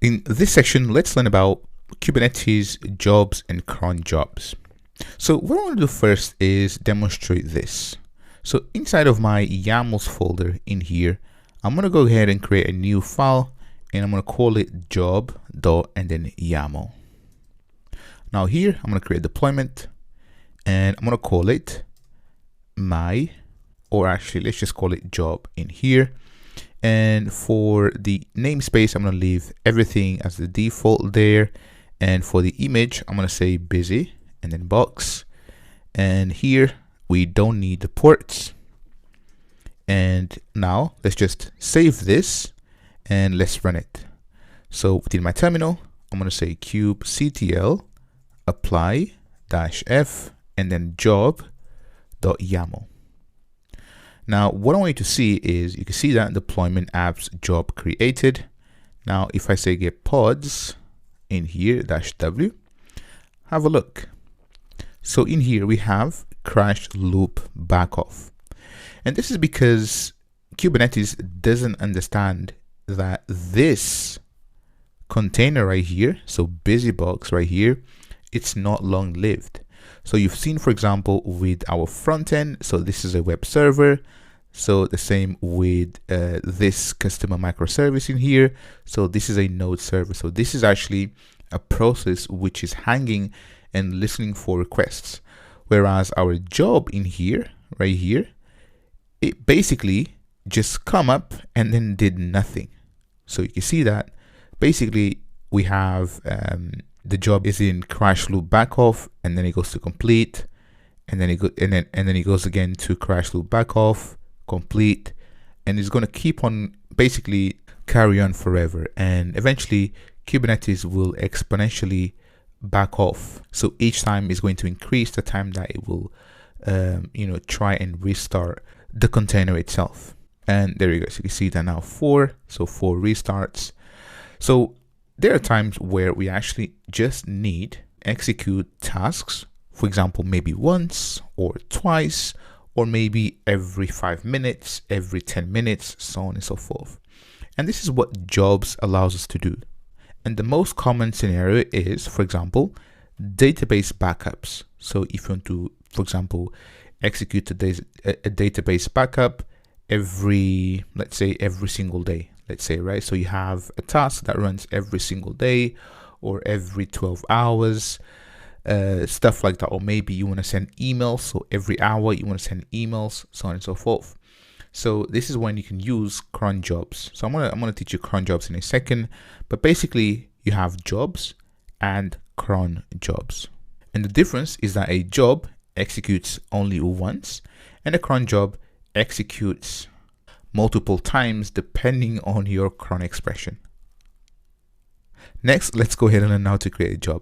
In this section, let's learn about Kubernetes jobs and cron jobs. So what I want to do first is demonstrate this. So inside of my YAMLs folder in here, I'm going to go ahead and create a new file, and I'm going to call it job dot and then YAML. Now here, I'm going to create a deployment, and I'm going to call it my, or actually let's just call it job in here. And for the namespace, I'm going to leave everything as the default there. And for the image, I'm going to say busy and then box. And here we don't need the ports. And now let's just save this and let's run it. So within my terminal, I'm going to say kubectl apply -f and then job.yaml. Now, what I want you to see is you can see that deployment apps job created. Now, if I say get pods in here -w, have a look. So in here we have crash loop backoff. And this is because Kubernetes doesn't understand that this container right here, so busybox right here, it's not long lived. So you've seen, for example, with our front end, so this is a web server. So the same with this customer microservice in here. So this is a node server. So this is actually a process which is hanging and listening for requests. Whereas our job in here, right here, it basically just come up and then did nothing. So you can see that basically we have the job is in crash loop backoff, and then it goes to complete, and then it goes again to crash loop backoff, complete, and it's going to keep on basically carry on forever. And eventually Kubernetes will exponentially back off. So each time is going to increase the time that it will, try and restart the container itself. And there you go. So you can see that now 4 restarts. So there are times where we actually just need execute tasks, for example, maybe once or twice, or maybe every 5 minutes, every 10 minutes, so on and so forth. And this is what jobs allows us to do. And the most common scenario is, for example, database backups. So if you want to, for example, execute a database backup let's say every single day. Let's say, right? So you have a task that runs every single day or every 12 hours, stuff like that. Or maybe you want to send emails. So every hour you want to send emails, so on and so forth. So this is when you can use cron jobs. So I'm gonna teach you cron jobs in a second, but basically you have jobs and cron jobs. And the difference is that a job executes only once and a cron job executes multiple times depending on your cron expression. Next, let's go ahead and learn how to create a job.